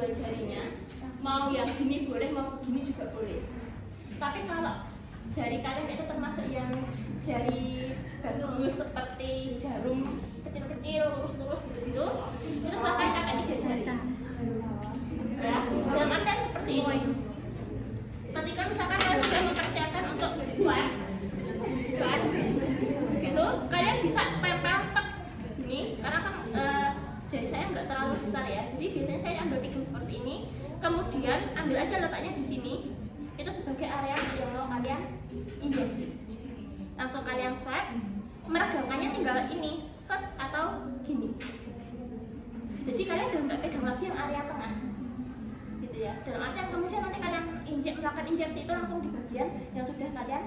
dua jarinya, mau yang gini boleh, mau gini juga boleh. Tapi kalau jari kalian itu termasuk yang jari bagus seperti jarum kecil-kecil, lurus-lurus gitu-gitu, itu silahkan pakai 3 jari. Ya, dalam artian seperti ini. Ketika misalkan kalian sudah mempersiapkan untuk swab, gitu, kalian bisa tempel ini, karena kan jari saya nggak terlalu besar ya, jadi biasanya saya ambil 3 seperti ini, kemudian ambil aja letaknya di sini, itu sebagai area yang mau kalian injeksi. Langsung kalian swab, meregangkannya tinggal ini, set atau gini. Jadi kalian udah nggak pegang lagi yang area tengah, gitu ya. Dalam artian kemudian nanti kalian melakukan injeksi itu langsung di bagian yang sudah kalian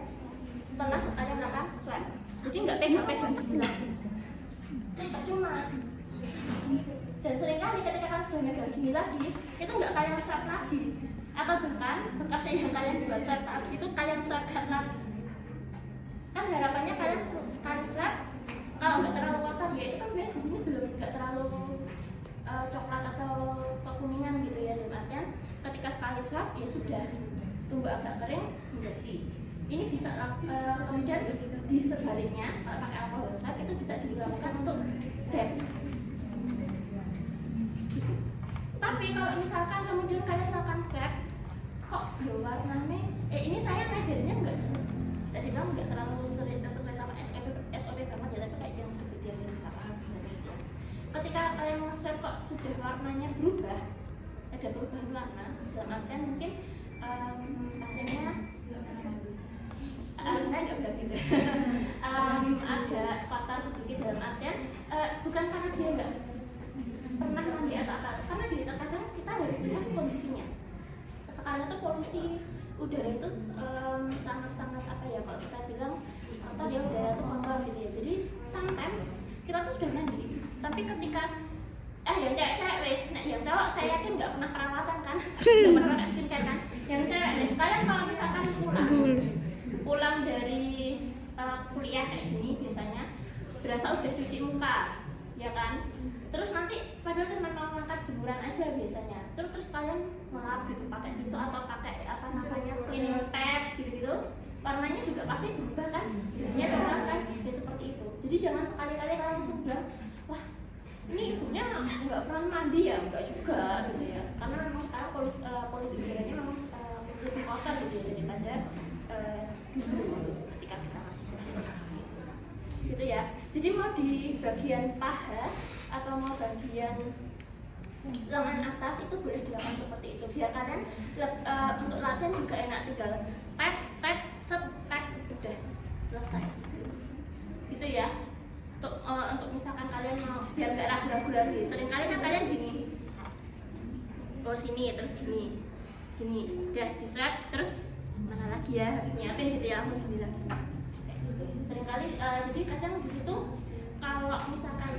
setelah kalian melakukan swab. Jadi nggak pegang-pegang gitu lagi. Percuma. Dan seringkali ketika kalian sudah megang gini lagi, itu nggak kalian swab lagi, atau bahkan bekasnya yang kalian buat swab tadi itu kalian swabkan lagi. Kan harapannya kalian sekali swab, kalau nggak terlalu kotor ya itu kan sebenarnya di sini belum nggak terlalu coklat atau kekuningan gitu ya. Dalam artian ketika sekali swab ya sudah, tunggu agak kering injeksi. Ini bisa kemudian di sebaliknya kalau pakai alkohol swab itu bisa dilakukan untuk dep. Tapi kalau misalkan kemudian kalian melakukan swab, kok warnanya ini saya ngajarinnya nggak bisa dibilang nggak terlalu sesuai sama SOP banget ya, tapi kayak yang kejadian di lapangan sebenarnya. Ketika kalian swab kok sudah warnanya berubah, ada perubahan warna, dalam artian mungkin pasiennya saya nggak bilang gitu agak kotor sedikit, dalam artian bukan karena dia nggak pernah mandi atau apa, karena gini, terkadang kita harus lihat kondisinya. Sekarang itu polusi udara itu sangat-sangat apa ya, kalau kita bilang kotor ya, udara itu kotor gitu ya. Jadi sometimes kita tuh sudah mandi, tapi ketika yang cewek-cewek wes, yang cowok saya yakin nggak pernah perawatan kan, nggak pernah pakai skincare kan. Yang cewek wes, kalian kalau misalkan pulang dari kuliah kayak gini biasanya berasa udah cuci muka, ya kan? Terus nanti padahal cuma mau ngangkat jemuran aja biasanya. Terus kalian ngelap gitu pakai pisau atau pakai apa namanya cleaning pad gitu-gitu. Warnanya juga pasti berubah kan? Ya kan? Ya seperti itu. Jadi jangan sekali-kali kalian langsung bilang, wah ini ibunya nggak pernah mandi ya, nggak juga gitu ya. Karena memang sekarang polusi udaranya memang lebih kotor gitu ya daripada ketika kita masih gitu ya. Jadi mau di bagian paha atau mau bagian lengan atas itu boleh dilakukan seperti itu, biar kalian untuk latihan juga enak, tinggal tap set udah selesai gitu ya. Untuk misalkan kalian mau biar nggak ragu-ragu lagi, sering kali kan kalian gini, sini terus gini udah di swab terus mana lagi ya, habis nyiapin gitu ya, langsung gini lagi kayak gitu. Seringkali jadi kadang di situ kalau misalkan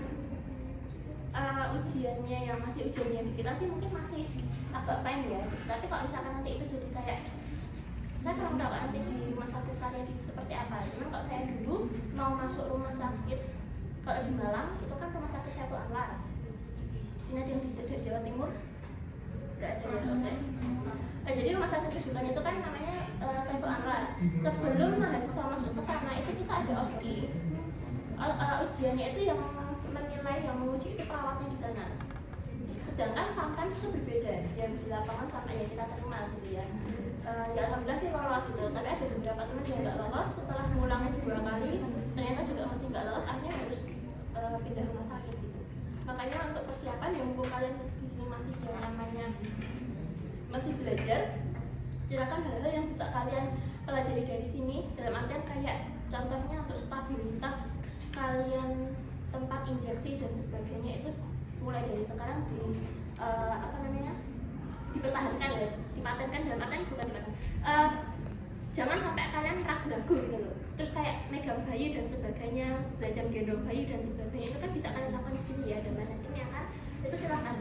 ujiannya yang masih ujiannya di kita sih mungkin masih agak fine ya, tapi kalau misalkan nanti itu jadi kayak, saya kurang tahu nanti di rumah sakit kalian seperti apa. Cuman kalau saya dulu mau masuk rumah sakit, kalau di Malang itu kan rumah sakit Saiful Anwar, di sini ada yang di Jawa Timur nggak ada ya, oke. Jadi rumah sakit rujukan itu kan namanya Saiful Anwar. Sebelum mahasiswa masuk ke sana itu kita ada OSCE. Ujiannya itu yang menilai, yang menguji itu perawatnya di sana. Sedangkan sometimes itu berbeda, yang di lapangan sama yang kita terima gitu ya. Ya alhamdulillah sih lolos gitu, tapi ada beberapa teman yang nggak lolos, setelah ngulang 2 kali ternyata juga masih nggak lolos, akhirnya harus pindah rumah sakit gitu. Makanya untuk persiapan yang mumpung kalian di sini masih yang namanya masih belajar, silakan hal-hal yang bisa kalian pelajari dari sini, dalam artian kayak contohnya untuk stabilitas kalian tempat injeksi dan sebagainya itu mulai dari sekarang dipertahankan ya, dipatenkan, dalam artian bukan dipatenkan. Jangan sampai kalian ragu-ragu gitu loh. Terus kayak megang bayi dan sebagainya, belajar gendong bayi dan sebagainya itu kan bisa kalian lakukan di sini ya, dan nantinya kan itu silahkan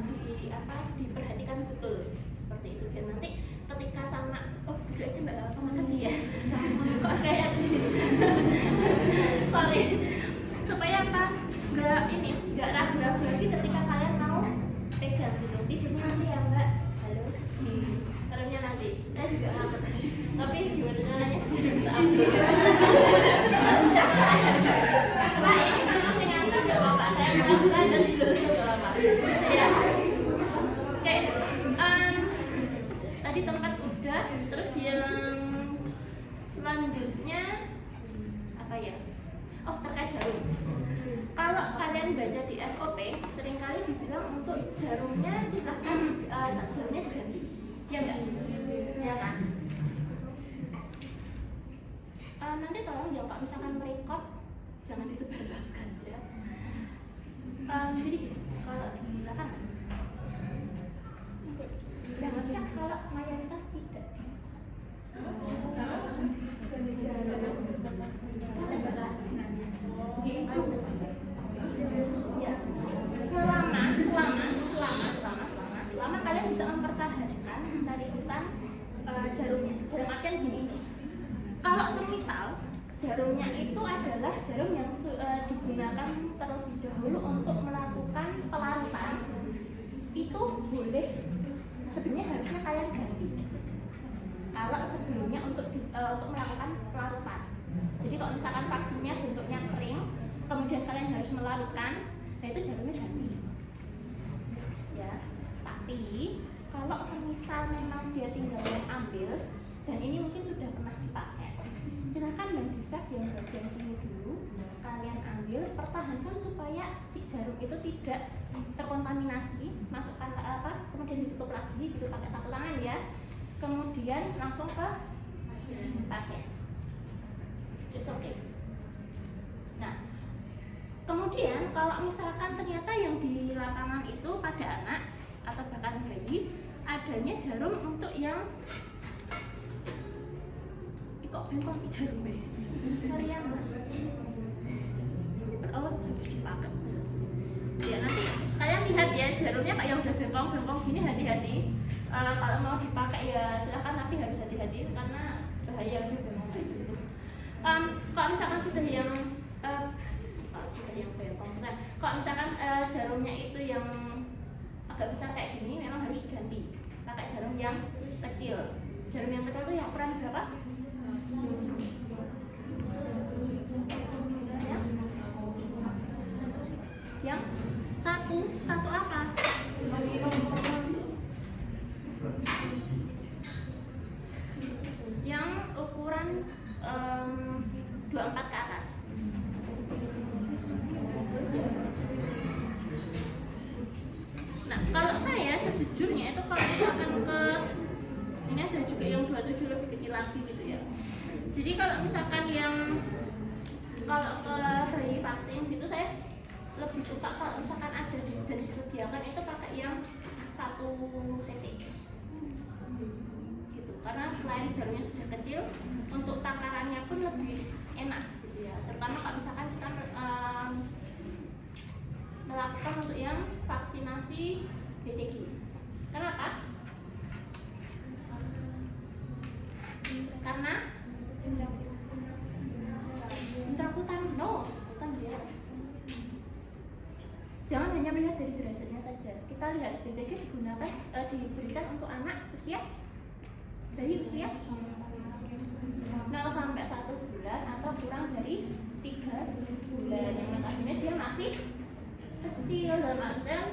diperhatikan betul seperti itu. Dan nanti ketika sama duduk aja mbak, makasih ya. Kok kayak sorry, supaya apa? Nggak ragu-ragu lagi ketika kalian mau pegang gitu. Tidurnya nanti ya mbak saya juga ngakak. Tapi gimana caranya biar bisa ambil? Setelah ini memang saya ngantuk nggak apa-apa, saya melakukan dan tidur nggak apa-apa. Ya. Oke, tadi tempat udah, terus yang selanjutnya apa ya? Oh, terkait jarum. Kalau kalian baca di SOP, seringkali dibilang untuk jarumnya silahkan jarumnya diganti, ya enggak? Ya kan? Nanti tolong ya Pak, misalkan merekod jangan disebarluaskan ya. Jadi kalau di lapangan jangan cek kalau mayoritas tidak. Ya, selama kalian bisa mempertahankan stabilisan jarumnya. Dalam artian gini, kalau semisal jarumnya itu adalah jarum yang digunakan terlebih dahulu untuk melakukan pelarutan, itu boleh sebenarnya harusnya kalian ganti. Kalau sebelumnya untuk melakukan pelarutan, jadi kalau misalkan vaksinnya bentuknya kering, kemudian kalian harus melarutkan, nah itu jarumnya ganti. Ya, tapi kalau semisal memang dia tinggal ambil dan ini mungkin sudah pernah dipakai, silakan yang bisa yang bagian sini dulu kalian ambil, pertahankan supaya si jarum itu tidak terkontaminasi, masukkan kemudian ditutup lagi, gitu pakai satu tangan ya, kemudian langsung ke pasien. It's okay. Nah, kemudian kalau misalkan ternyata yang di lapangan itu pada anak atau bahkan bayi adanya jarum untuk yang kok bengkong jarum harian harus dipakai. Ya nanti kalian lihat ya jarumnya kayak yang udah bengkong gini, hati-hati. Kalau mau dipakai ya silahkan, tapi harus hati-hati karena bahaya udah bengkong kayak gitu. Kalau misalkan sudah yang bengkong, nah kalau misalkan jarumnya itu yang agak besar kayak gini, memang harus diganti pakai jarum yang kecil. Jarum yang kecil itu yang ukuran berapa? Yang satu apa? Yang ukuran 24 ke atas. Nah, kalau saya sejujurnya itu kalau misalkan ke ini ada juga yang 27 lebih kecil lagi gitu ya. Jadi kalau misalkan yang kalau ke bayi vaksin gitu saya lebih suka kalau misalkan ada dan disediakan itu pakai yang 1 cc gitu, karena selain jarumnya sudah kecil, untuk takarannya pun lebih enak gitu ya, terutama kalau misalkan kita melakukan untuk yang vaksinasi BCG. Kenapa? Karena intrakutan dia. Jangan hanya melihat dari derajatnya saja. Kita lihat BCG diberikan untuk anak bayi usia 0 sampai 1 bulan atau kurang dari 3 bulan. Yang notabene dia masih kecil, dalam artian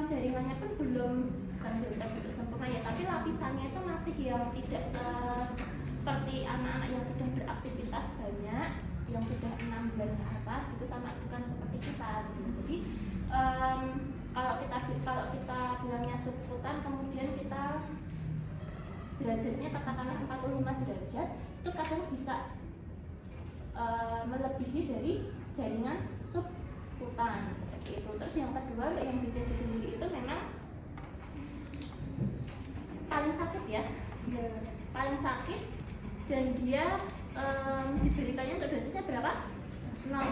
jaringannya pun belum terbentuk sempurna ya, tapi lapisannya itu masih yang tidak seperti anak-anak yang sudah beraktivitas banyak, yang sudah 6 bulan ke atas itu, sama bukan seperti kita gitu. Jadi kalau kita bilangnya subkutan, kemudian kita derajatnya katakanlah 45 derajat, itu kadang bisa melebihi dari jaringan subkutan seperti itu. Terus yang kedua, yang BCG sendiri itu memang paling sakit ya, paling sakit, dan dia diberikannya untuk dosisnya berapa? 0,5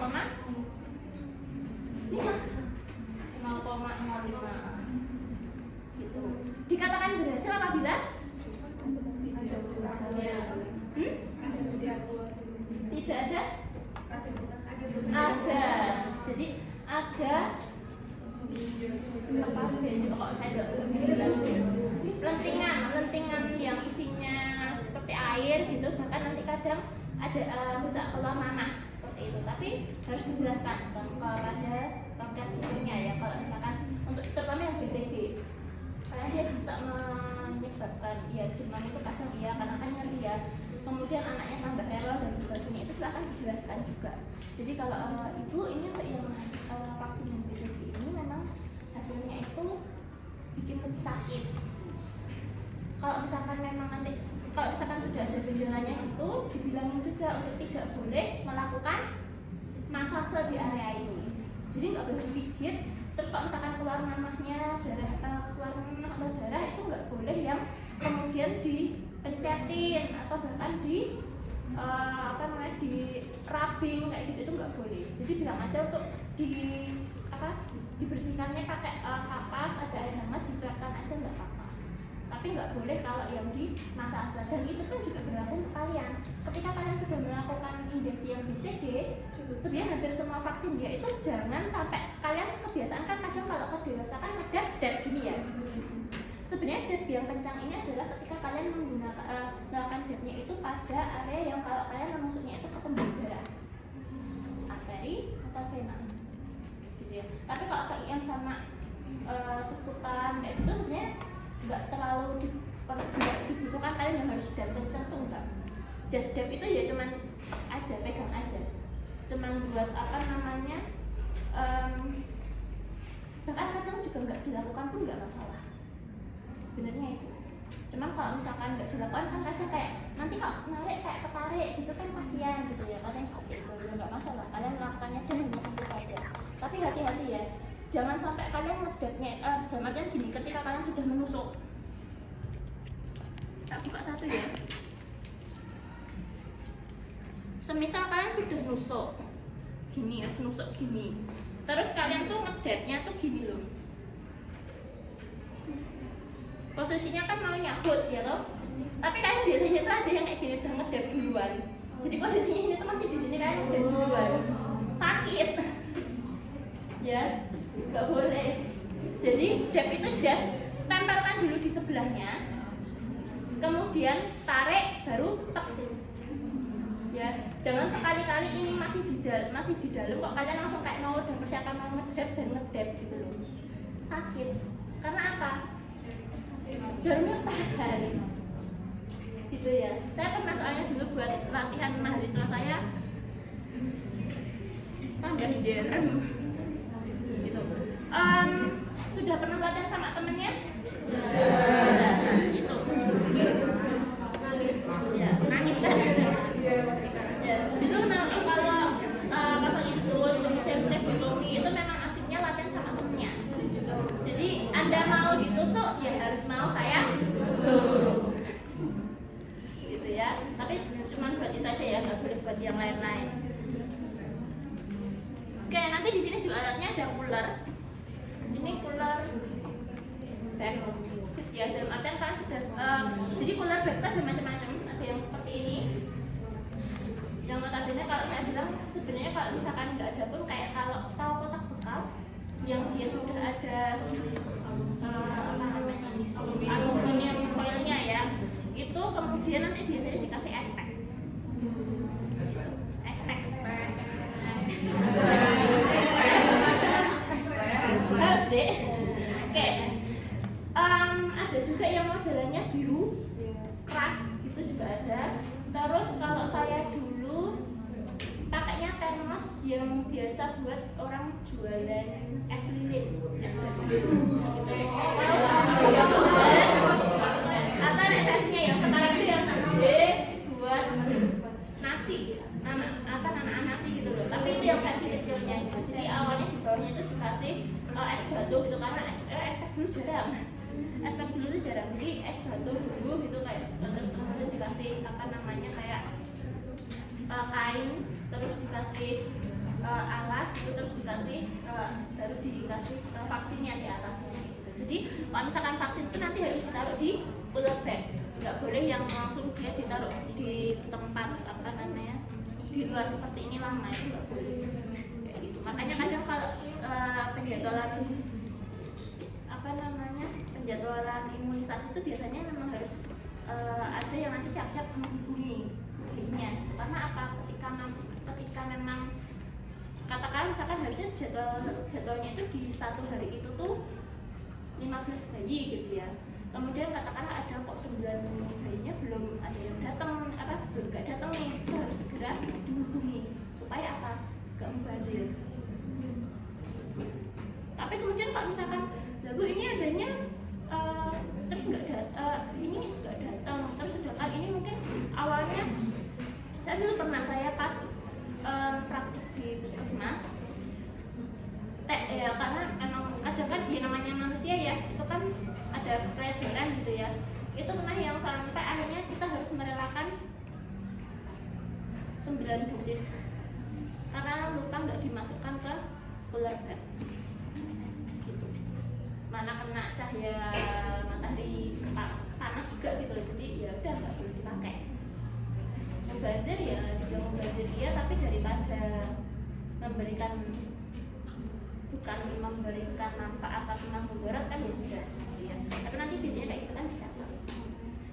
gitu. Dikatakan berhasil apabila tidak ada, jadi ada apa? Kok saya nggak bilang sih. lentingan yang isinya seperti air gitu, bahkan nanti kadang ada bisa keluar nanah seperti itu. Tapi harus dijelaskan kepada loket giginya ya, kalau misalkan untuk terutama yang BCG, karena dia bisa menyebabkan ya demam itu kadang ya karena kan nyeri ya, kemudian anaknya tambah error dan sebagainya, itu silahkan dijelaskan juga. Jadi kalau ibu ini untuk yang vaksin yang BCG ini memang hasilnya itu bikin lebih sakit. Kalau misalkan memang nanti kalau misalkan sudah ada gejalanya itu dibilangin juga untuk tidak boleh melakukan masase di area itu. Jadi nggak boleh pijit. Terus kalau misalkan keluar nanahnya, keluar nanah atau darah itu nggak boleh yang kemudian dipencetin atau bahkan di di rubbing kayak gitu, itu nggak boleh. Jadi bilang aja untuk dibersihkannya pakai kapas, ada air hangat, disuapkan aja nggak apa-apa. Tapi nggak boleh kalau yang di masase. Dan itu pun juga berlaku untuk kalian. Ketika kalian sudah melakukan injeksi yang BCG, sebenarnya hampir semua vaksin dia itu jangan sampai kalian kebiasaan kan kadang kalau ke dewasa kan ada dab gini ya. Sebenarnya dab yang kencang ini adalah ketika kalian melakukan dabnya itu pada area yang kalau kalian menusuknya itu ke pembuluh darah, arteri atau vena, gitu ya. Tapi kalau ke IM sama seputan kayak gitu sebenarnya nggak terlalu dibutuhkan kalian yang harus dab kencang tuh enggak. Just dab itu ya cuman aja, pegang aja, cuman buat bahkan kadang juga nggak dilakukan pun nggak masalah sebenarnya itu. Cuman kalau misalkan nggak dilakukan kan kadang kayak nanti kalau narik kayak ketarik gitu kan kasihan gitu ya, kadang seperti itu ya nggak masalah, kalian melakukannya dan hanya sembuh aja. Tapi hati-hati ya, jangan sampai kalian ngedabnya dalam artian gini, ketika kalian sudah menusuk, tak buka satu ya, semisal kalian sudah nusuk gini ya, nusuk gini, terus kalian tuh ngedabnya tuh gini loh, posisinya kan mau nyabut ya loh, tapi kalian biasanya tuh ada yang kayak gini udah ngedab duluan, jadi posisinya ini tuh masih di sini, kalian ngedab duluan, sakit ya, nggak boleh. Jadi dab itu just tempelkan dulu di sebelahnya, kemudian tarik baru tek ya, jangan sekali-kali ini masih di dalam kok kalian langsung kayak mau dan persiapan mau ngedab dan ngedab gitu loh, sakit. Karena apa? Jarumnya tahan gitu ya. Saya pernah soalnya dulu buat latihan mahasiswa saya tambah jarum gitu. Sudah pernah latihan sama temennya? Itu nangis kan? Ya, itu kalau infus kemudian teknologi itu memang asiknya latihan sama temennya. Jadi Anda mau ditusuk ya harus mau saya tusuk gitu ya. Tapi cuma buat itu aja ya, nggak boleh buat yang lain-lain. Oke, nanti di sini juga alatnya ada cooler. Ini cooler bag ya, dalam artian kan sudah jadi cooler bag itu ada macam-macam, ada yang seperti ini. Yang notabene kalau saya bilang sebenarnya kalau misalkan nggak ada pun kayak kalau tahu kotak bekal yang dia sudah ada aluminium foilnya ya, itu kemudian nanti biasanya dikasih espek harus deh. Oke, ada juga yang modelannya biru keras gitu juga ada. Terus kalau saya dulu pakainya termos yang biasa buat orang jualan es lilin, es batu gitu. Atau esnya yang sekarang itu yang gede buat nasi, nama nasi gitu loh. Tapi itu yang versi kecilnya gitu. Jadi awalnya di bawahnya itu dikasih es batu gitu, karena es dulu jarang. Es dulu itu jarang, jadi es batu dulu gitu kayak, terus kemudian dikasih kayak kain, terus dikasih alas gitu, terus dikasih baru dikasih vaksinnya di atasnya gitu. Jadi kalau misalkan vaksin itu nanti harus ditaruh di cooler bag, nggak boleh yang langsung dia ditaruh di tempat di luar seperti ini lama, itu nggak boleh kayak gitu. Makanya kadang penjadwalan penjadwalan imunisasi administrasi itu biasanya memang harus ada yang nanti siap-siap menghubungi dirinya. Karena apa? Ketika memang katakan misalkan harusnya jadwalnya itu di satu hari itu tuh 15 bayi gitu ya. Kemudian katakanlah ada kok 9 bayinya belum ada yang datang, belum nggak datang nih, itu harus segera dihubungi supaya apa? Nggak mubazir. Tapi kemudian kalau misalkan lagu ini adanya terus ini nggak datang, terus sedangkan ini mungkin awalnya saya dulu pernah pas praktik di puskesmas ya, karena emang kadang kan ya namanya manusia ya, itu kan ada kepedean gitu ya. Itu pernah yang sampai akhirnya kita harus merelakan 9 dosis karena lupa nggak dimasukkan ke cooler bag gitu. Mana kena cahaya matahari panas juga gitu, jadi ya udah nggak boleh dipakai. Mubazir ya juga mubazir dia, tapi daripada memberikan bukan memberikan manfaat tapi mudarat kan ya sudah ya. Tapi nanti biasanya kayak gitu kan dicatat.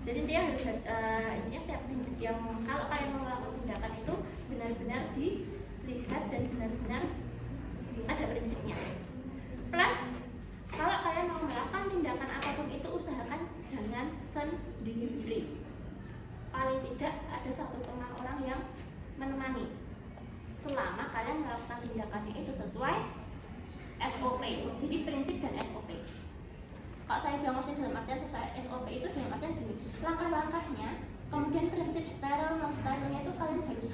Jadi dia harus intinya setiap yang kalau kalian mau melakukan tindakan itu benar-benar dilihat dan benar-benar ada prinsipnya. Plus kalau kalian mau melakukan tindakan apapun itu usahakan jangan sendiri. Paling tidak ada satu orang yang menemani selama kalian melakukan tindakannya itu sesuai SOP. Jadi prinsip dan SOP. Kalau saya bilang maksudnya dalam artian sesuai SOP itu dalam artian gini, langkah-langkahnya, kemudian prinsip steril non sterilnya itu kalian harus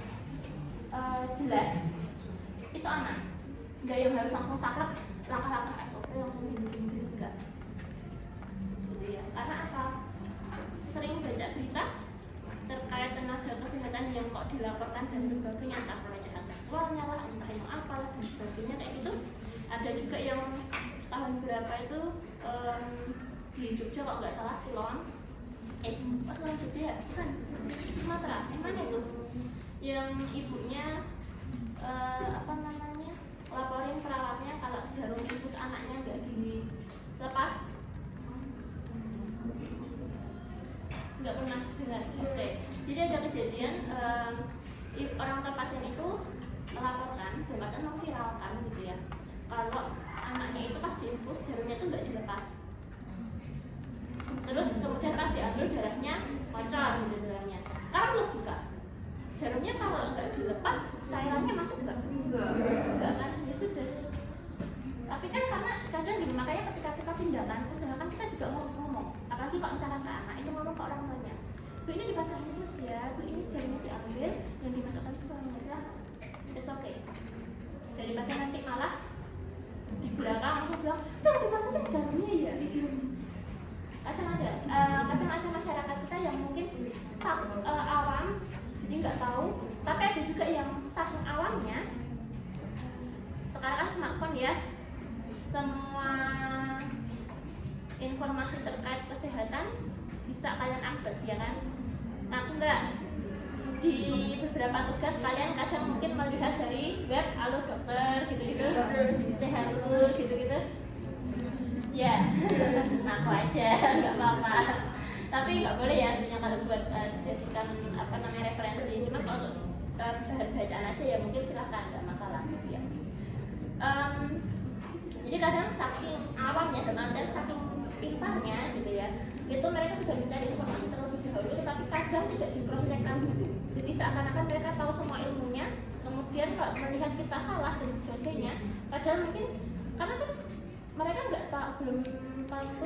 jelas, itu aman. Nggak yang harus langsung saklek langkah-langkah SOP langsung gini-gini, enggak. Jadi ya, karena apa? Sering baca berita terkait tenaga kesehatan yang kok dilaporkan dan sebagainya, entah pelecehan seksualnya lah, entah yang apalah dan sebagainya kayak gitu. Ada juga yang tahun berapa itu di Jogja kalau nggak salah Siloam, Siloam Jogja bukan Sumatera, mana itu yang ibunya laporin perawatnya kalau jarum infus anaknya nggak dilepas, nggak pernah dengar. Oke. Jadi ada kejadian orang tua pasien itu melaporkan, bahkan memviralkan gitu ya, kalau anaknya itu pas diinfus jarumnya itu nggak dilepas. Terus kemudian pas diambil darahnya bocor gitu darahnya. Sekarang logika, jarumnya kalau nggak dilepas cairannya masuk nggak? Enggak kan? Ya sudah. Tapi kan karena kadang gini, makanya ketika kita tindakan usahakan kita juga ngomong, apalagi kalau misalkan ke anak itu ngomong ke orang tuanya, Bu ini dipasang terus ya, Bu ini jarumnya diambil dan dimasukkan ke suaminya, silahkan, it's okay. Daripada nanti malah di belakang langsung bilang, tuh dimasukin jarumnya ya. Kadang ada masyarakat kita yang mungkin awam, jadi nggak tahu. Tapi ada juga yang saking awamnya, sekarang kan smartphone ya, semua informasi terkait kesehatan bisa kalian akses ya kan. Nah enggak, di beberapa tugas kalian kadang mungkin melihat dari web, halo dokter gitu-gitu, sehat dulu gitu-gitu ya. Ngaku aja nggak apa-apa, tapi nggak boleh ya sebenarnya kalau buat jadikan referensi. Cuma kalau untuk bahan bacaan aja ya mungkin silahkan, nggak masalah ya. Jadi kadang saking awamnya dan saking pintarnya gitu ya, itu mereka sudah mencari informasi terlebih dahulu, tetapi kadang tidak di cross check dulu. Jadi seakan-akan mereka tahu semua ilmunya, kemudian kalau melihat kita salah dan sebagainya, padahal mungkin karena kan mereka nggak tahu, belum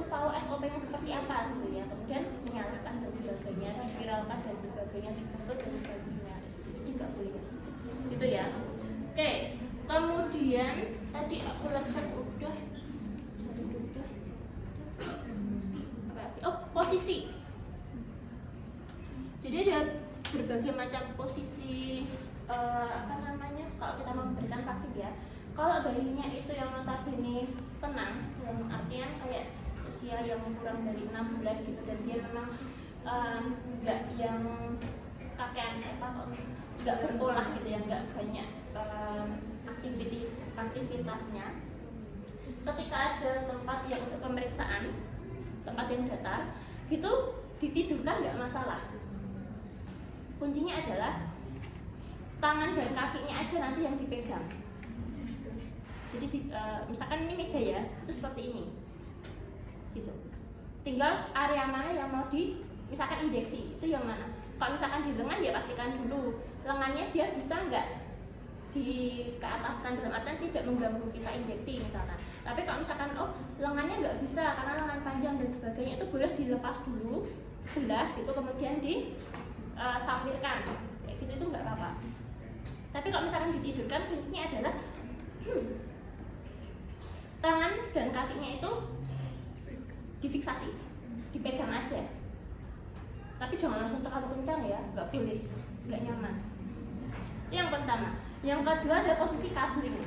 tahu SOP-nya seperti apa gitu ya, kemudian menyalahkan dan sebagainya, diviralkan dan sebagainya, difoto dan sebagainya. Jadi nggak boleh gitu ya. Oke, kemudian tadi aku lihat udah posisi. Jadi ada berbagai macam posisi kalau kita memberikan vaksin ya. Kalau bayinya itu yang notabene tenang, dalam artian kayak usia yang kurang dari 6 bulan gitu, dan dia memang nggak yang kakean nggak berolah gitu ya, nggak banyak aktivitasnya. Ketika ada tempat yang untuk pemeriksaan, tempat yang datar, gitu ditidurkan nggak masalah. Kuncinya adalah tangan dan kakinya aja nanti yang dipegang. Jadi misalkan ini meja ya, itu seperti ini gitu. Tinggal area mana yang mau misalkan injeksi, itu yang mana. Kalau misalkan di lengan ya pastikan dulu lengannya dia bisa nggak ke ataskan, dalam artian tidak mengganggu kita injeksi misalkan. Tapi kalau misalkan lengannya nggak bisa karena lengan panjang dan sebagainya, itu boleh dilepas dulu sebelah gitu, kemudian disampirkan kayak gitu, itu nggak apa-apa. Tapi kalau misalkan ditidurkan, kuncinya adalah tangan dan kakinya itu difiksasi, dipegang aja. Tapi jangan langsung terlalu kencang ya, nggak boleh, nggak nyaman. Itu yang pertama. Yang kedua ada posisi cuddling.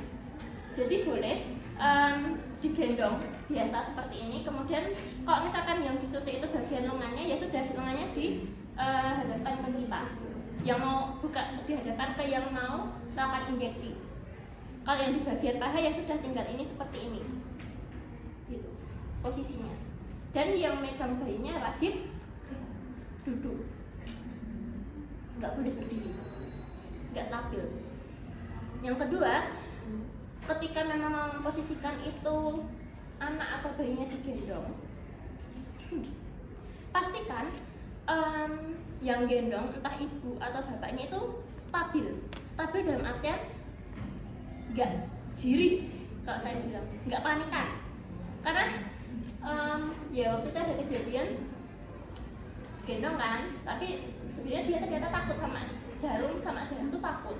Jadi boleh digendong biasa seperti ini. Kemudian kalau misalkan yang disuntik itu bagian lengannya, ya sudah lengannya di hadapan ke kita. Yang mau buka dihadapkan ke yang mau melakukan injeksi. Kalau yang di bagian paha ya sudah tinggal ini seperti ini, gitu posisinya. Dan yang megang bayinya wajib duduk, nggak boleh berdiri, nggak stabil. Yang kedua, ketika memang mau memposisikan itu anak atau bayinya digendong, pastikan yang gendong entah ibu atau bapaknya itu stabil dalam artian nggak jirih, kalau saya bilang nggak panikan. Karena ya waktu itu ada kejadian gendong kan, tapi sebenarnya dia ternyata takut sama jarum sama darah itu takut.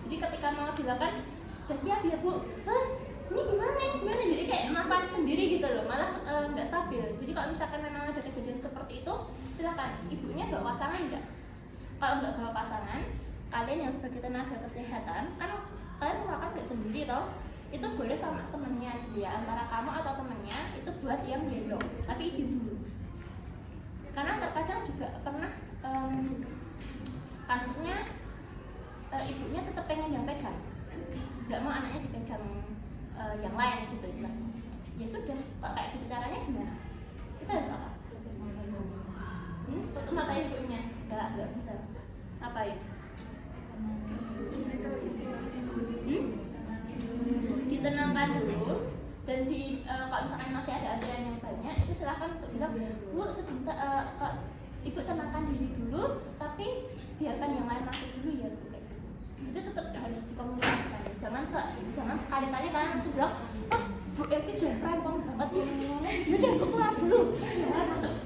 Jadi ketika mau dilakukan, udah siap ya bu, hah ini gimana, jadi kayak mapan sendiri gitu loh, malah nggak stabil. Jadi kalau misalkan memang ada kejadian seperti itu, silakan ibunya bawa pasangan nggak. Kalau nggak bawa pasangan, kalian yang sebagai tenaga kesehatan kan kalian melakukan nggak sendiri toh, itu boleh sama temennya ya, antara kamu atau temennya itu buat yang gendong, tapi izin dulu. Karena terkadang juga pernah kasusnya ibunya tetap pengen yang pegang, nggak mau anaknya dipegang yang lain gitu istilahnya. Ya sudah, kok kayak gitu caranya gimana? Kita harus apa? Tutup mata ibunya? Nggak bisa. Apa ya? Ditenangkan dulu, dan kalau misalkan masih ada antrian yang banyak, itu silakan untuk bilang, bu sebentar, ibu tenangkan diri dulu, tapi biarkan yang lain masuk dulu ya bu. Itu tetap harus dikomunikasikan. Jangan sekali-kali kalian langsung bilang, oh bu Eki jangan rempong banget ini. Yaudah bu keluar dulu.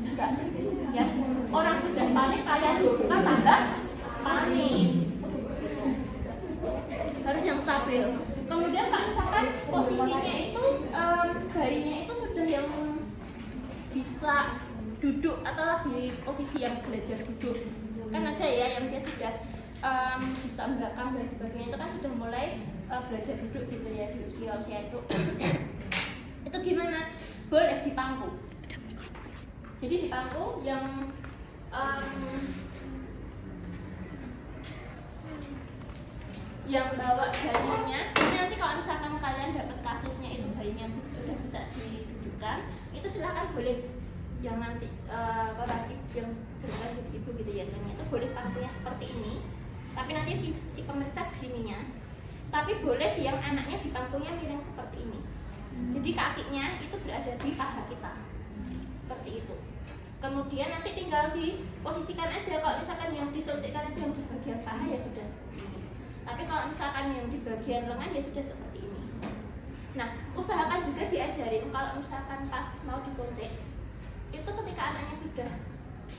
Bisa. Ya orang sudah panik, kalian kan tambah panik. Harus yang stabil. Kemudian kalau misalkan posisinya itu bayinya itu sudah yang bisa duduk atau di posisi yang belajar duduk, kan ada ya yang dia sudah bisa merekam dan sebagainya, itu kan sudah mulai belajar duduk gitu ya di usia itu. Itu gimana? Boleh dipangku. Jadi dipangku yang bawa bayinya. Ini nanti kalau misalkan kalian dapat kasusnya itu bayinya sudah bisa didudukkan, itu silakan boleh yang nanti yang berubah jadi ibu gitu ya, itu boleh pangkunya seperti ini. Tapi nanti si pemeriksa di sininya. Tapi boleh yang anaknya di pangkunya miring seperti ini. Jadi kakinya itu berada di paha kita. Seperti itu. Kemudian nanti tinggal diposisikan aja. Kalau misalkan yang disuntikkan itu yang di bagian paha ya sudah seperti ini. Tapi kalau misalkan yang di bagian lengan ya sudah seperti ini. Nah, usahakan juga diajarin kalau misalkan pas mau disuntik, itu ketika anaknya sudah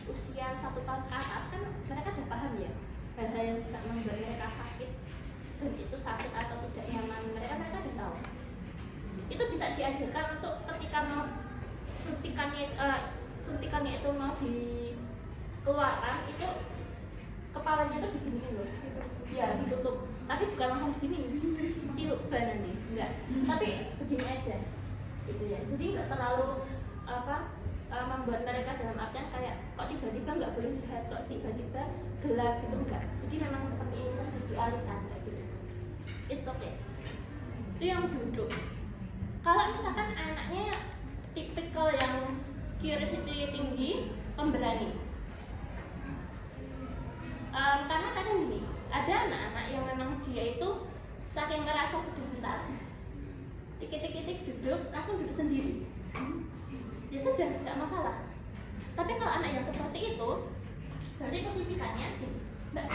usia 1 tahun ke atas, kan mereka udah paham ya hal-hal yang bisa membuat mereka sakit dan itu sakit atau tidak nyaman, mereka udah tahu. Itu bisa diajarkan untuk ketika mau suntikannya itu mau dikeluarkan, itu kepalanya itu diginiin loh, ya ditutup, tapi bukan langsung begini ciuk nanti, enggak, tapi begini aja gitu ya. Jadi nggak terlalu membuat mereka dalam artian kayak kok tiba-tiba nggak boleh lihat, kok tiba-tiba gelap gitu, enggak. Jadi memang seperti ini harus dialihkan kayak gitu. It's okay. Itu yang duduk. Kalau misalkan anaknya tipikal yang curiosity tinggi, pemberani. Karena kadang gini, ada anak-anak yang memang dia itu saking ngerasa sudah besar, tik-tik duduk, langsung duduk sendiri. Ya sudah, tidak masalah. Tapi kalau anak yang seperti itu, berarti posisikannya gini, Mbak.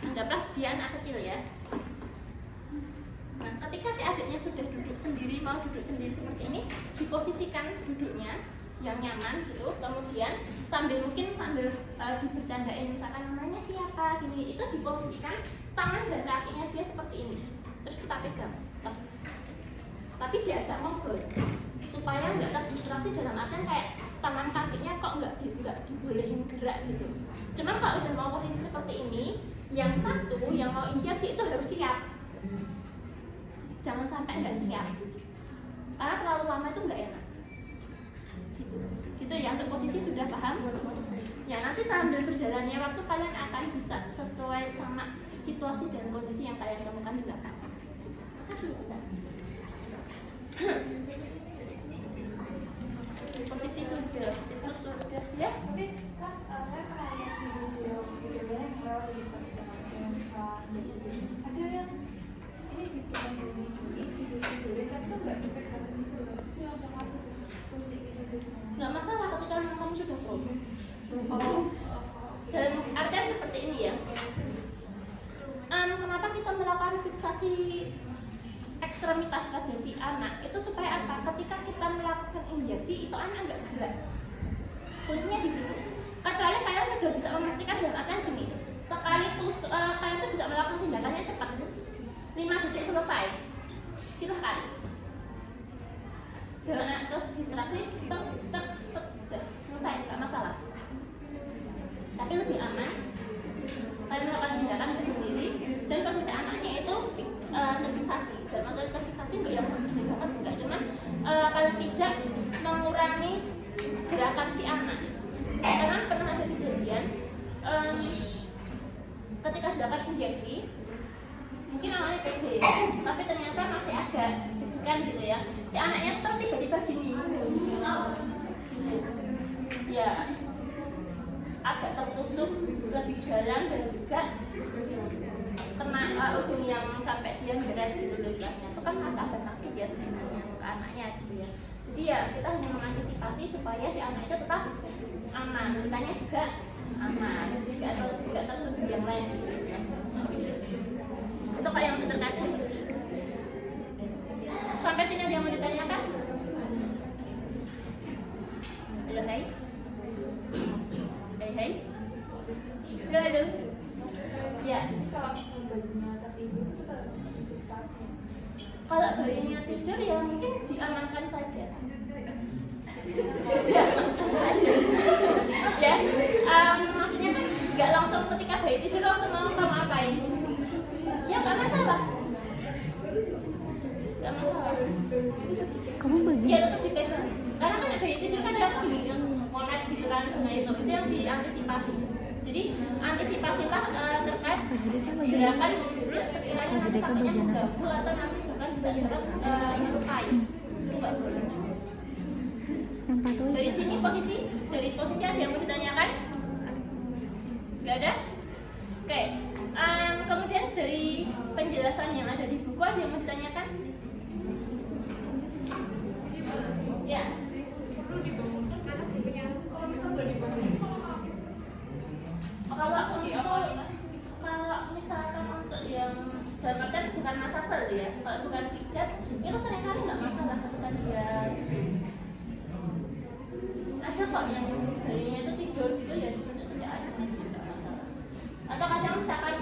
Anggaplah dia anak kecil ya. Nah, ketika si adiknya sudah duduk sendiri, mau duduk sendiri seperti ini, diposisikan duduknya yang nyaman gitu, kemudian sambil dibercandain misalkan namanya siapa gini, itu diposisikan tangan dan kakinya dia seperti ini, terus kita pegang, tapi diajak ngobrol supaya nggak terdistraksi, dalam artian kayak tangan kakinya kok nggak dibolehin gerak gitu. Cuma kalau udah mau posisi seperti ini, yang satu yang mau injeksi itu harus siap, jangan sampai nggak siap, karena terlalu lama itu nggak enak. Gitu ya, untuk posisi sudah paham? Ya, nanti sambil berjalannya waktu kalian akan bisa sesuai sama situasi dan kondisi yang kalian temukan di belakang. Makasih ya. Posisi sudah, itu sudah ya. Tapi kan saya pernah lihat di video-videonya yang viral di ada yang ini di video tapi tuh nggak dipegang gitu loh, jadi langsung masuk suntik gitu. Nggak masalah ketika kamu sudah pro. Dan artian seperti ini ya. Kenapa kita melakukan fiksasi ekstremitas pada si anak itu supaya apa? Ketika kita melakukan injeksi itu anak nggak gerak. Kuncinya di situ. Kecuali kalian sudah bisa memastikan dalam artian gini. Sekali kalian tuh bisa melakukan tindakannya cepat. 5 detik selesai. Silahkan. Jangan distraksi, selesai, nggak masalah. Tapi lebih aman kalian melakukan tindakan sendiri dan posisi anaknya itu terfiksasi. Dan untuk terfiksasi nggak yang tindakan enggak, cuman paling tidak mengurangi gerakan si anak. Karena pernah ada kejadian ketika dilakukan injeksi, mungkin awalnya pede ya, tapi ternyata masih agak deg-degan gitu ya. Si anaknya terus tiba-tiba gini, ya agak tertusuk lebih dalam dan juga kena ujung yang sampai dia menderet gitu loh istilahnya. Itu kan agak sakit ya sebenarnya ke anaknya gitu ya. Jadi ya kita harus mengantisipasi supaya si anak itu tetap aman, kitanya juga aman, tidak tertutup yang lain gitu. Itu kayak yang terkait posisi. Sampai sini ada yang mau ditanyakan? Halo, hai. Hai. Halo. Ya. Kalau bayinya tapi ibu itu tetap harus difiksasi. Kalau bayinya tidur ya mungkin diamankan saja. Ya, maksudnya kan nggak langsung ketika bayi tidur langsung mau kamu apain? Ya nggak masalah. Nggak masalah. Kamu begini? Ya tetap dipegang. Karena kan bayi tidur kan ada yang connect gitu kan, nah itu yang diantisipasi. Jadi antisipasilah terkait gerakan sekiranya nanti kakinya mengganggu atau nanti bahkan bisa melukai. Enggak boleh. Dari sini dari posisi ada yang mau ditanyakan? Nggak ada? Oke. Kemudian dari penjelasan yang ada di buku ada yang mau ditanyakan? Ya. Perlu dibangunkan karena sebenarnya kalau misal nggak dibangun kalau misalkan untuk yang dalam artian bukan masasel ya, kalau bukan pijat itu seringkali nggak masalah ketika dia ada kok yang bayinya itu tidur gitu ya disuntik aja sih nggak masalah. Atau kadang misalkan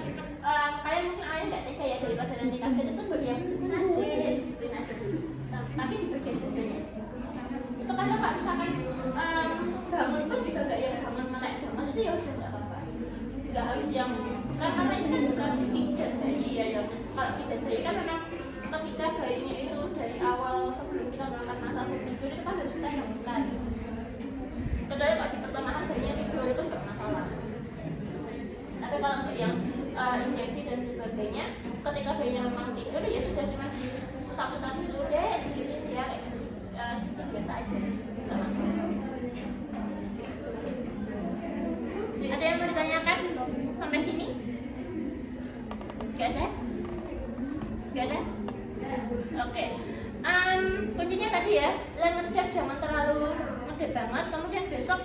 kalian mungkin awalnya nggak tega ya, daripada nanti kaget itu bagian nanti ya disiplin aja dulu, tapi di bagian badannya itu kadang nggak misalkan bangun itu juga nggak yang bangun melek bangun itu ya udah nggak apa-apa, nggak harus yang karena ini kan bukan pijat bayi ya, yang kalau pijat bayi kan memang ketika bayinya itu dari awal sebelum kita melakukan masa tidur itu kan harus kita bangunkan. Kecuali kalau di pertengahan bayinya tidur itu nggak masalah. Tapi kalau untuk yang injeksi dan sebagainya, ketika bayinya memang tidur ya sudah cuma usap-usap dulu deh, gitu ya, kayak gitu biasa aja. Ada yang mau ditanyakan sampai sini? Gak ada? Gak ada? Oke. Kuncinya tadi ya, ngedep jangan terlalu ngedep banget. Kemudian besok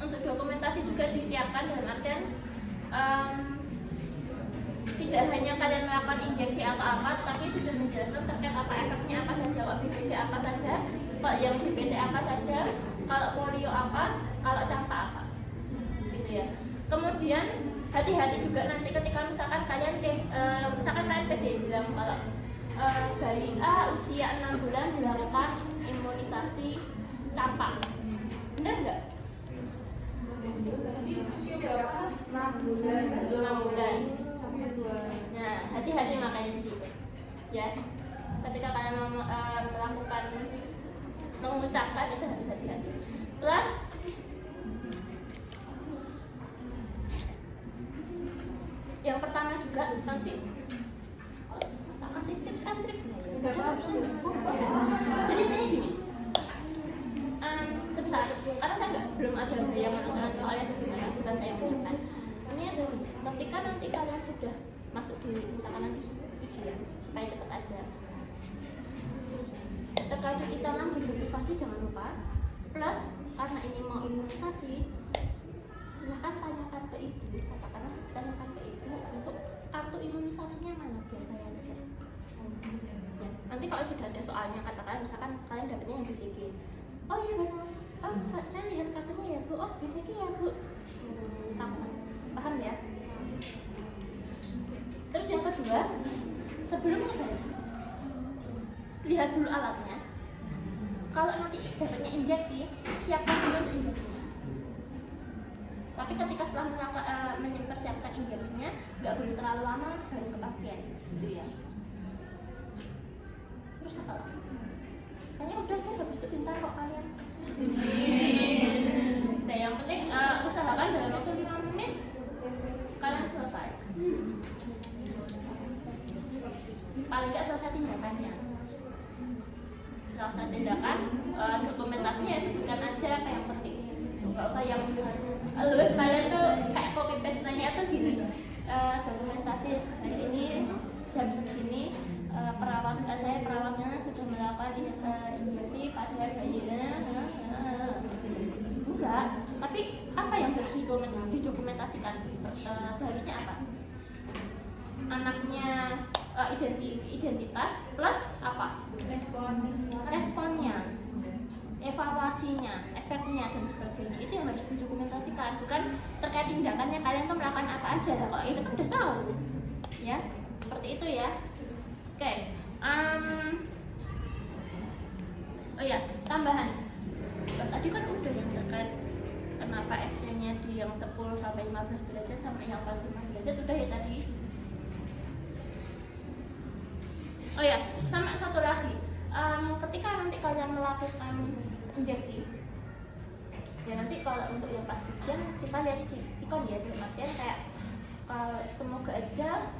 untuk dokumentasi juga disiapkan dalam artian tidak hanya kalian melakukan injeksi atau apa, tapi sudah menjelaskan terkait apa efeknya apa saja, kalau BCG apa saja, kalau yang DPT apa saja, kalau polio apa, kalau campak apa, gitu ya. Kemudian hati-hati juga nanti ketika misalkan kalian PD bilang kalau bayi A usia 6 bulan dilakukan imunisasi campak, benar nggak? 6 bulan. Nah, hati-hati makanya di situ. Ya. Ketika kalian melakukan mengucapkan itu harus hati-hati. Plus yang pertama juga nanti tak kasih tips and triknya ya. Jadi ini gini. Sebesar karena saya belum ada bayangan soalnya bagaimana, bukan saya menyiapkan. Ini ada ketika nanti kalian sudah masuk di misalkan nanti ujian supaya cepat aja. Terkait cuci tangan dehidrasi jangan lupa. Plus karena ini mau imunisasi, silahkan tanyakan ke ibu, katakanlah tanyakan ke ibu untuk kartu imunisasinya mana biasanya ya. Nanti kalau sudah ada soalnya katakan misalkan kalian dapatnya yang BCG. Oh iya benar. Oh saya lihat kartunya ya bu. Oh BCG ya bu. Paham ya? Terus yang kedua, sebelum lihat dulu alatnya. Kalau nanti dapatnya injeksi, siapkan dulu untuk injeksinya. Tapi ketika setelah mempersiapkan injeksinya, nggak boleh terlalu lama baru ke pasien, gitu ya. Terus apa lagi? Kayaknya udah bagus tuh, pintar kok kalian. Nah, yang penting usahakan dalam waktu 5 menit kalian selesai. Paling nggak selesai tindakannya. Selesai tindakan, dokumentasinya ya sebutkan aja apa yang penting. Nggak usah yang lulus kalian tuh kayak copy paste nanya tuh gini. Dokumentasi hari ini jam segini perawatnya sudah melakukan injeksi pada bayinya. Enggak, tapi apa yang harus didokumentasikan? Seharusnya apa? Anaknya identitas plus apa? Responnya, evaluasinya, efeknya dan sebagainya. Itu yang harus didokumentasikan, bukan terkait tindakannya kalian tuh melakukan apa aja. Kalau itu kan udah tahu, ya seperti itu ya. Oke, oh ya tambahan. Tadi kan udah yang terkait kenapa SC-nya di yang 10 sampai 15 derajat sama yang 45 derajat udah ya tadi. Oh ya, sama satu lagi. Ketika nanti kalian melakukan injeksi, ya nanti kalau untuk yang pas ujian kita lihat sikon ya, dalam artian kayak semoga aja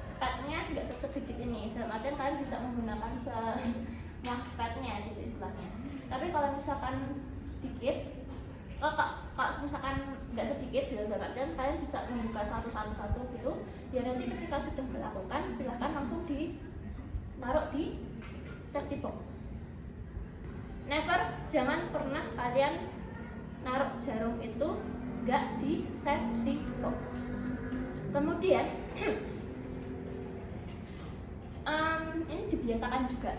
spatnya nggak sesedikit ini, dalam artian kalian bisa menggunakan semua spatnya gitu istilahnya. Tapi kalau misalkan sedikit, kalau misalkan nggak sedikit, dalam artian kalian bisa membuka satu gitu. Ya nanti ketika sudah melakukan, silahkan langsung ditaruh di safety box. Never, jangan pernah kalian naruh jarum itu nggak di safety box. Kemudian ini dibiasakan juga.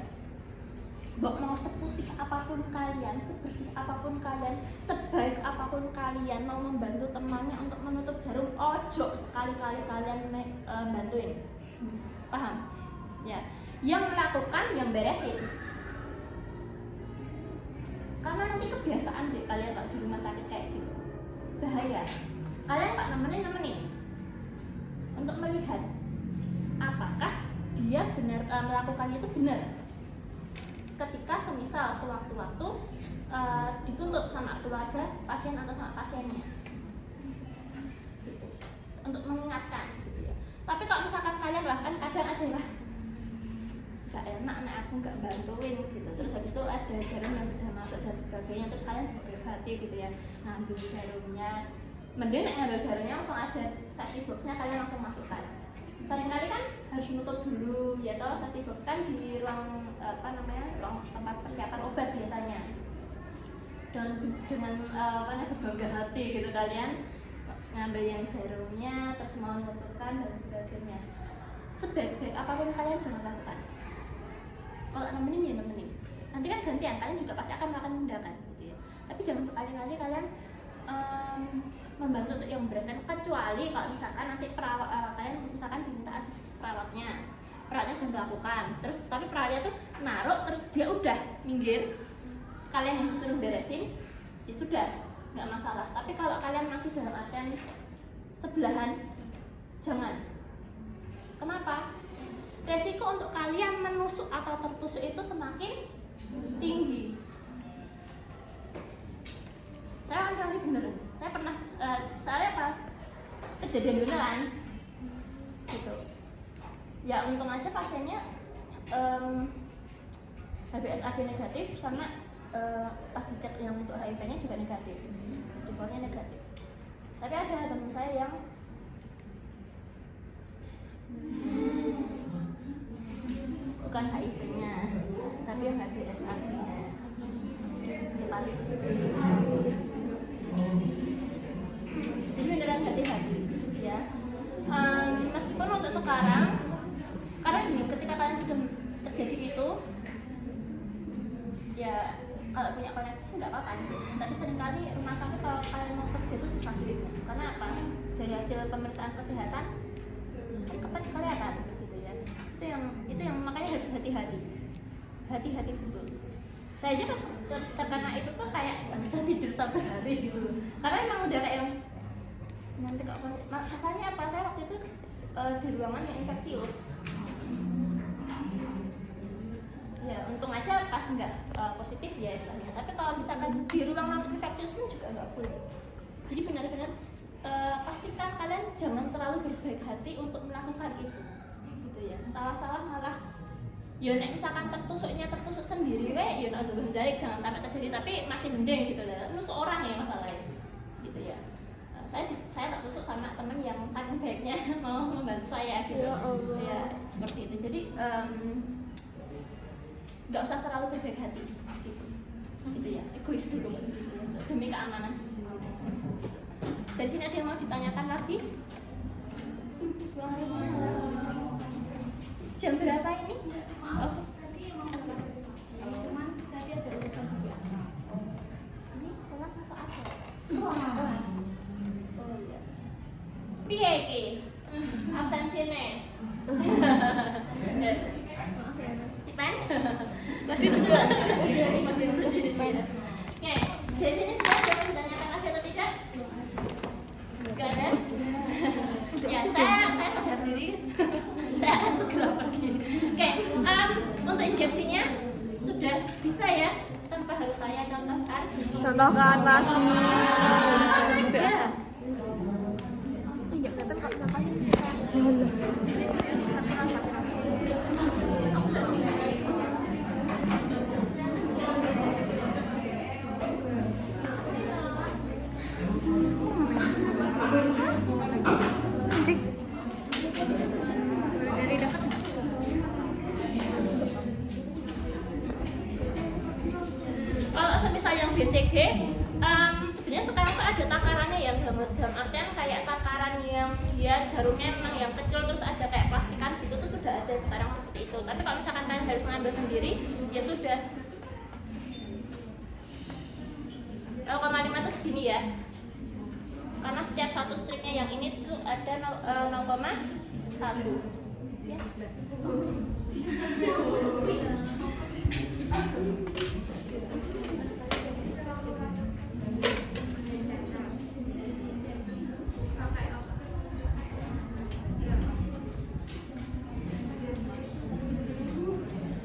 Mau seputih apapun kalian, sebersih apapun kalian, sebaik apapun kalian mau membantu temannya untuk menutup jarum, ojo sekali-kali kalian bantuin. Paham? Ya. Yang melakukan, yang beresin. Karena nanti kebiasaan deh kalian kalau di rumah sakit kayak gitu. Bahaya. Kalian tak nemenin untuk melihat apakah dia benar melakukannya itu benar. Ketika semisal sewaktu-waktu dituntut sama keluarga pasien atau sama pasiennya gitu. Untuk mengingatkan gitu ya. Tapi kalau misalkan kalian bahkan kadang ada lah nggak nggak enak nek aku nggak bantuin gitu. Terus habis itu ada jarum yang sudah masuk dan sebagainya, terus kalian berhati gitu ya ngambil jarumnya. Mending nek ngambil jarumnya langsung ada safety boxnya, kalian langsung masukkan. Seringkali kan harus nutup dulu ya toh, safety box kan di ruang ruang tempat persiapan obat biasanya. Dan dengan berbangga hati gitu kalian ngambil yang jarumnya, terus mau nutupkan dan sebagainya. Sebaik-baik apapun kalian jangan lakukan. Kalau nemenin ya nemenin. Nanti kan gantian, kalian juga pasti akan melakukan tindakan gitu ya. Tapi jangan sekali-kali kalian membantu untuk yang membereskan, kecuali kalau misalkan nanti kalian misalkan diminta asisten perawatnya udah melakukan, terus tapi perawatnya tuh naruh terus dia udah minggir, kalian yang disuruh beresin ya sudah nggak masalah. Tapi kalau kalian masih dalam artian sebelahan, jangan. Kenapa? Resiko untuk kalian menusuk atau tertusuk itu semakin tinggi. Saya kali bener, saya pernah kejadian beneran gitu ya. Untung aja pasiennya HBsAg negatif, sama pas dicek yang untuk HIV-nya juga negatif, defaultnya negatif. Tapi ada teman saya yang bukan HIV-nya, tapi yang HBsAg-nya, hepatitis B. Jadi beneran hati-hati ya. Meskipun untuk sekarang, karena ketika kalian sudah terjadi itu, ya kalau punya koneksi sih nggak apa-apa gitu. Tapi seringkali rumah sakit kalau kalian mau kerja itu susah gitu. Karena apa? Dari hasil pemeriksaan kesehatan kan kelihatan gitu ya. Itu yang makanya harus hati-hati. Hati-hati betul. Saya aja pas terkena itu tuh kayak nggak bisa tidur 1 hari gitu. Karena emang udah kayak yang nanti kok masalahnya apa, saya waktu itu di ruangan yang infeksius ya. Untung aja pas nggak positif ya istilahnya. Tapi kalau misalkan di ruangan infeksius pun juga nggak boleh. Jadi benar-benar pastikan kalian jangan terlalu berbaik hati untuk melakukan itu gitu ya. Salah-salah malah ya nek misalkan tertusuk sendiri ya nauzubillah, jangan sampai terjadi, tapi masih mending gitu lah. Nusuk orang ya masalahnya gitu ya. Saya tak tusuk sama temen yang saking baiknya mau membantu saya gitu ya, seperti itu. Jadi nggak usah terlalu berbaik hati di situ gitu ya, egois dulu demi keamanan di sini. Dari sini ada yang mau ditanyakan lagi? Jam berapa ini? Oh, Cuman tadi ada urusan juga. ini kelas atau asal? Kelas. Oh iya. Piye iki? Absensine. Sipan? Tadi juga Sipan. Oke, dari sini sudah ada yang ditanyakan lagi atau tidak? Enggak ada? Ya, saya sadar diri. Saya akan segera pergi. Oke, untuk injeksinya sudah bisa ya, tanpa harus saya contohkan. Contohkan lagi. Bisa aja. Kalau semisal yang BCG, sebenarnya sekarang tuh ada takarannya ya, dalam artian kayak takaran yang dia jarumnya memang yang kecil, terus ada kayak plastikan gitu tuh sudah ada sekarang seperti itu. Tapi kalau misalkan kalian harus ngambil sendiri, ya sudah. 0,5 itu segini ya, karena setiap satu stripnya yang ini tuh ada 0,1 ya.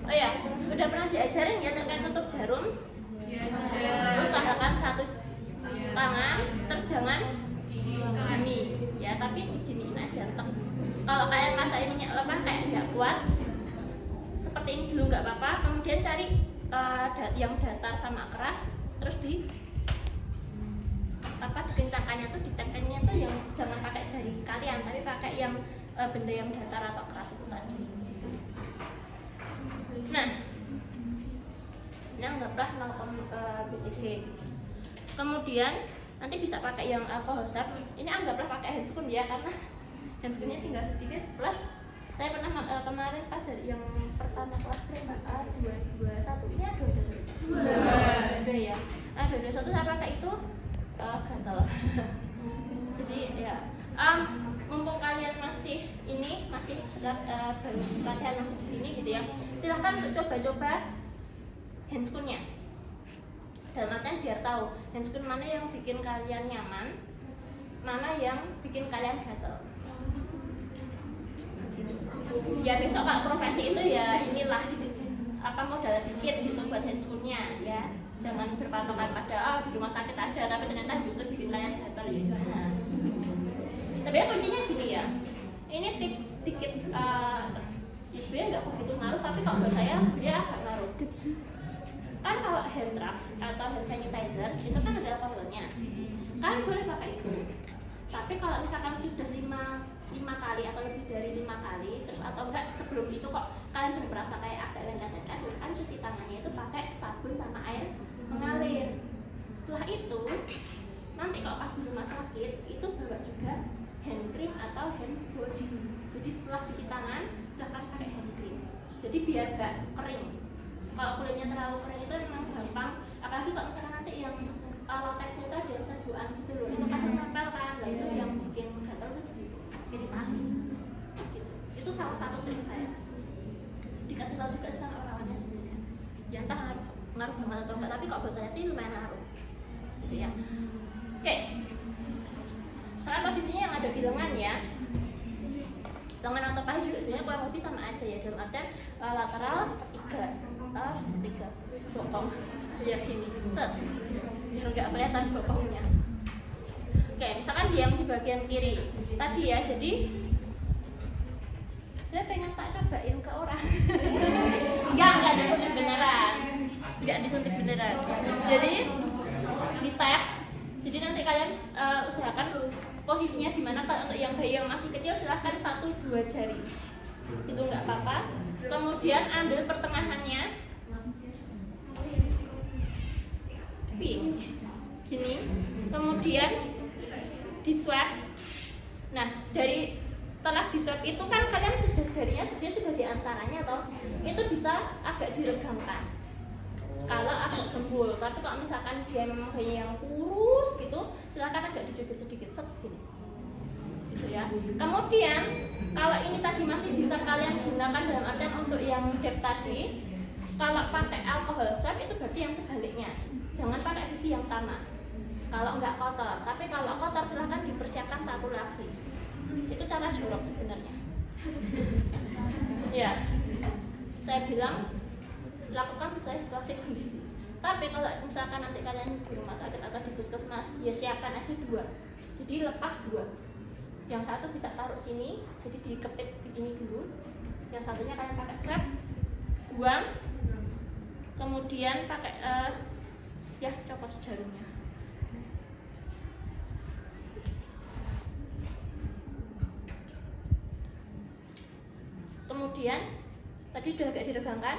Oh ya, udah pernah diajarin ya terkait tutup jarum? Usahakan satu tangan, terus jangan gini ya, tapi diginiin aja. Kalau kalian masa ininya kayak nggak kuat, seperti seperti ini dulu nggak apa-apa, kemudian cari yang datar sama keras, terus dikencangkannya tuh, ditekannya tuh yang jangan pakai jari kalian, tapi pakai yang benda yang datar atau keras itu tadi. Nah, ini anggaplah 0, basic. Kemudian nanti bisa pakai yang alcohol swab. Ini anggaplah pakai handscoon ya, karena handscoonnya tinggal sedikit. Plus saya pernah kemarin pas yang pertama kelas berapa? 221. Ini ada ya. Ada 221 saya pakai itu gatal. Jadi ya, mumpung kalian masih baru latihan masih di sini gitu ya, silahkan coba-coba handscoonnya. Dalam artian biar tahu handscoon mana yang bikin kalian nyaman, mana yang bikin kalian gatal. Ya besok kalau profesi itu ya inilah modal dikit gitu buat handscoonnya ya. Jangan berpatokan pada di rumah sakit ada, tapi ternyata habis itu bikin kalian gatal, ya jangan. Tapi ya kuncinya gini ya, ini tips sedikit, ya sebenarnya nggak begitu ngaruh, tapi kalau buat saya dia agak ngaruh. Kan kalau hand rub atau hand sanitizer itu kan ada alkoholnya, kalian boleh pakai itu. Tapi kalau misalkan sudah 5 kali atau lebih dari 5 kali, terus atau enggak sebelum itu kok kalian udah merasa kayak agak lengket-lengket, silahkan cuci tangannya itu pakai sabun sama air mengalir. Setelah itu nanti kalau pas di rumah sakit itu bawa juga hand cream atau hand body. Jadi setelah cuci tangan silahkan pakai hand cream. Jadi biar gak kering. Kalau kulitnya terlalu kering itu memang gampang, apalagi kalau misalkan nanti yang lateksnya itu ada yang seduhan gitu loh, itu kan nempel kan, lah itu yang bikin gatal tuh di situ, iritasi gitu. Itu salah satu trik saya, dikasih tahu juga sama orang-orangnya sebenarnya ya, entah ngaruh banget atau enggak, tapi kalau buat saya sih lumayan ngaruh gitu ya. Oke, sekarang posisinya yang ada di lengan ya, lengan atau paha juga sebenarnya kurang lebih sama aja ya, dalam artian lateral tiga bokong ya gini, set biar nggak kelihatan bokongnya. Oke, misalkan diam di bagian kiri tadi ya, jadi saya pengen tak cobain ke orang. Enggak disuntik beneran, jadi di tap. Jadi nanti kalian usahakan posisinya di mana. Kalau untuk yang bayi yang masih kecil silahkan 1-2 jari itu nggak apa-apa. Kemudian ambil pertengahannya gini, kemudian di swab. Nah, setelah di swab itu kan kalian jarinya sudah di antaranya toh, itu bisa agak diregangkan kalau agak gembul. Tapi kalau misalkan dia memang bayi yang kurus gitu, silakan agak dijepit sedikit gini gitu ya. Kemudian kalau ini tadi masih bisa kalian gunakan dalam artian untuk yang dep tadi, kalau pakai alkohol swab itu berarti yang sebaliknya, jangan pakai sisi yang sama kalau nggak kotor. Tapi kalau kotor silahkan dipersiapkan satu lagi. Itu cara jorok sebenarnya. Ya, saya bilang lakukan sesuai situasi kondisi. Tapi kalau misalkan nanti kalian di rumah sakit atau di puskesmas, ya siapkan aja 2. Jadi lepas 2. Yang satu bisa taruh sini, jadi dikepit di sini dulu. Yang satunya kalian pakai swab, buang. Kemudian pakai ya copot jarumnya. Kemudian tadi udah agak diregangkan.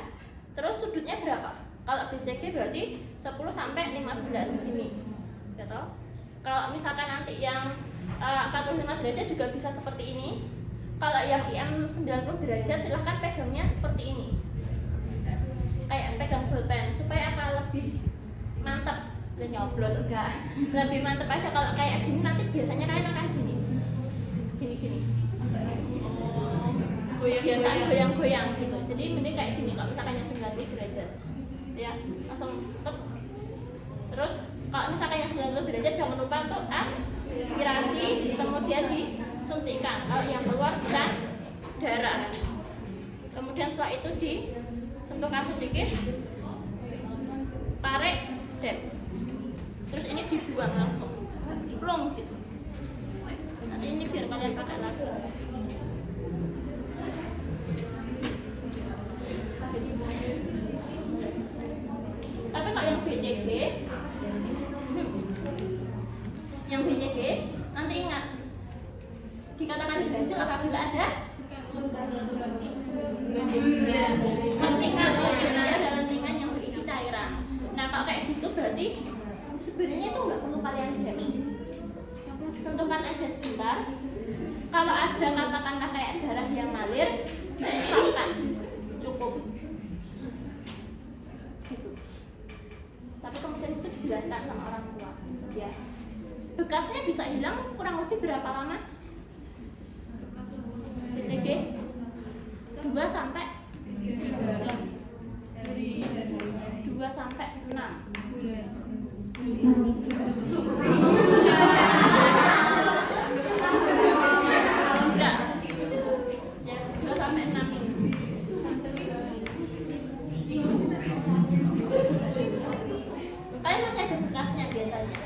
Terus sudutnya berapa? Kalau BCG berarti 10 sampai 15 gini. Gitu. Kalau misalkan nanti yang 45 derajat juga bisa seperti ini. Kalau yang IM 90 derajat silahkan pegangnya seperti ini. Kayak pegang bolpen supaya lebih mantap. Nyoblos enggak. Lebih mantap aja kalau kayak gini, nanti biasanya kalian akan gini. Gini. Biasanya goyang-goyang gitu. Jadi mending kayak gini kalau misalkan yang 90 derajat. Ya, langsung stop. Terus kalau misalkan yang 90 derajat jangan lupa untuk aspirasi, kemudian disuntikan. Kalau yang keluar bukan darah. Kemudian setelah itu disentuhkan sedikit, tarik, dep. Terus ini dibuang langsung, plong gitu. Nanti ini biar kalian pakai lagi. BCG, yang BCG nanti ingat dikatakan berhasil apabila ada lentingan yang berisi cairan. Nah kalau kayak gitu berarti sebenarnya itu nggak perlu kalian lihat, tentukan aja sebentar. Kalau ada katakanlah kayak darah yang ngalir, silakan cukup. Gitu. Tapi kemudian itu dijelaskan sama orang tua, ya. Bekasnya bisa hilang kurang lebih berapa lama? BCG 2 sampai 6. Enggak. Ya, 2 sampai 6 minggu. Kalian masih ada bekasnya biasanya?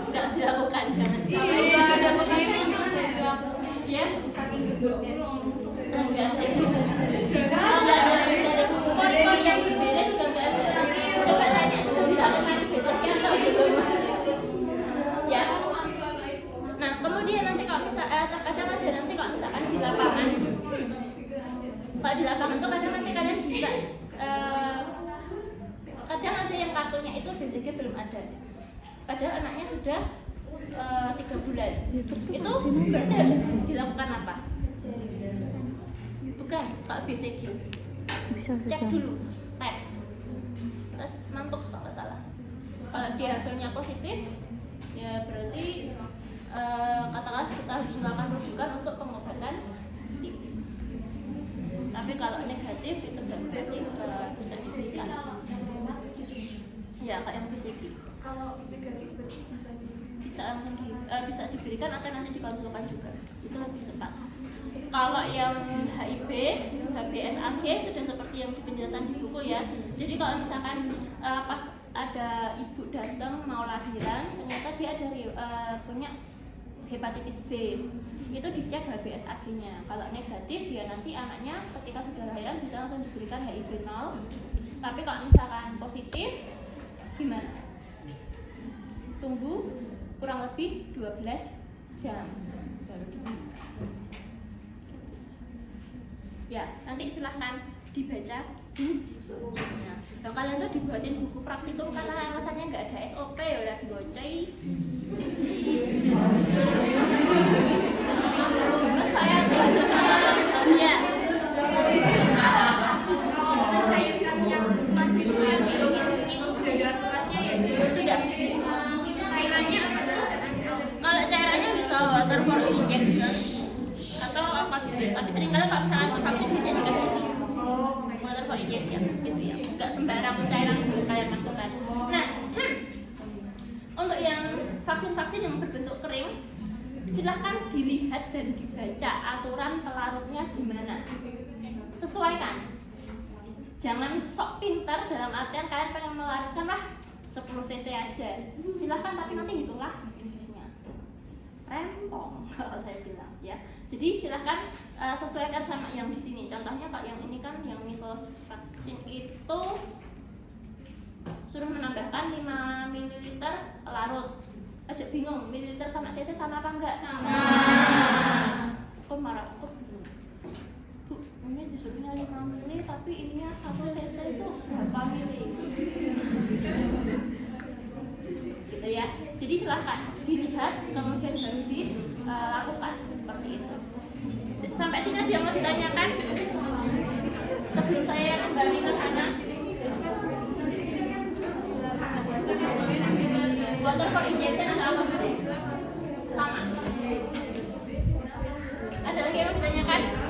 Enggak dilakukan, jangan ada bekasnya ya? Enggak sih. Enggak ada dari pori-pori yang berbeda juga enggak ada. Coba tanya sudah dilakukan besoknya atau besok? Ya. Nah kemudian nanti kalau misalkan terkadang ada nanti kalau misalkan di lapangan, kalau di lapangan tuh kadang nanti kalian bisa kadang ada yang kartunya itu BCG belum ada, padahal anaknya sudah 3 bulan. Itu berarti harus dilakukan apa? Bukan, kalau BCG cek dulu, tes mantuk kalau nggak salah. Kalau dia hasilnya positif, ya berarti katakanlah kita harus melakukan rujukan untuk pengobatan TB. Tapi kalau negatif itu berarti bisa diberikan. Ya, kayak yang BCG. Kalau negatif Bisa langsung bisa diberikan atau nanti dikonsulkan juga. Itu lebih cepat. Kalau yang HIV, HBsAg sudah seperti yang di penjelasan di buku ya. Jadi kalau misalkan pas ada ibu datang mau lahiran, ternyata dia ada punya hepatitis B, itu dicek HBsAg-nya. Kalau negatif ya nanti anaknya ketika sudah lahiran bisa langsung diberikan HIV 0. Tapi kalau misalkan positif gimana? Tunggu kurang lebih 12 jam baru diberikan. Ya, nanti silahkan dibaca. Nah, kalian tuh dibuatin buku praktikum karena alasannya nggak ada SOP ya udah dibocai. Terus saya ya. Sudah. Cairannya kalau cairannya bisa water for injection atau apa gitu. Tapi seringkali kalau misalkan vaksin bisa dikasih ini water for injection gitu ya. Enggak sembarang cairan kalian masukkan. Nah, untuk yang vaksin-vaksin yang berbentuk kering, silahkan dilihat dan dibaca aturan pelarutnya gimana. Sesuaikan. Jangan sok pintar dalam artian kalian pengen melarutkan lah 10 cc aja. Silahkan tapi nanti hitunglah dosisnya. Rempong kalau saya bilang ya. Jadi silahkan sesuaikan sama yang di sini. Contohnya Pak yang ini kan yang measles vaksin itu suruh menambahkan 5 ml larut. Aja bingung mililiter sama cc sama apa enggak? Sama. Kok marah? Kok Bu, ini disuruhnya 5 ml tapi ininya 1 cc itu berapa mili? Gitu ya. Jadi silahkan dilihat kemudian baru dilakukan seperti itu. Sampai sini ada yang mau ditanyakan sebelum saya kembali ke sana. Water for injection atau apa mas? Sama. Ada lagi yang mau ditanyakan?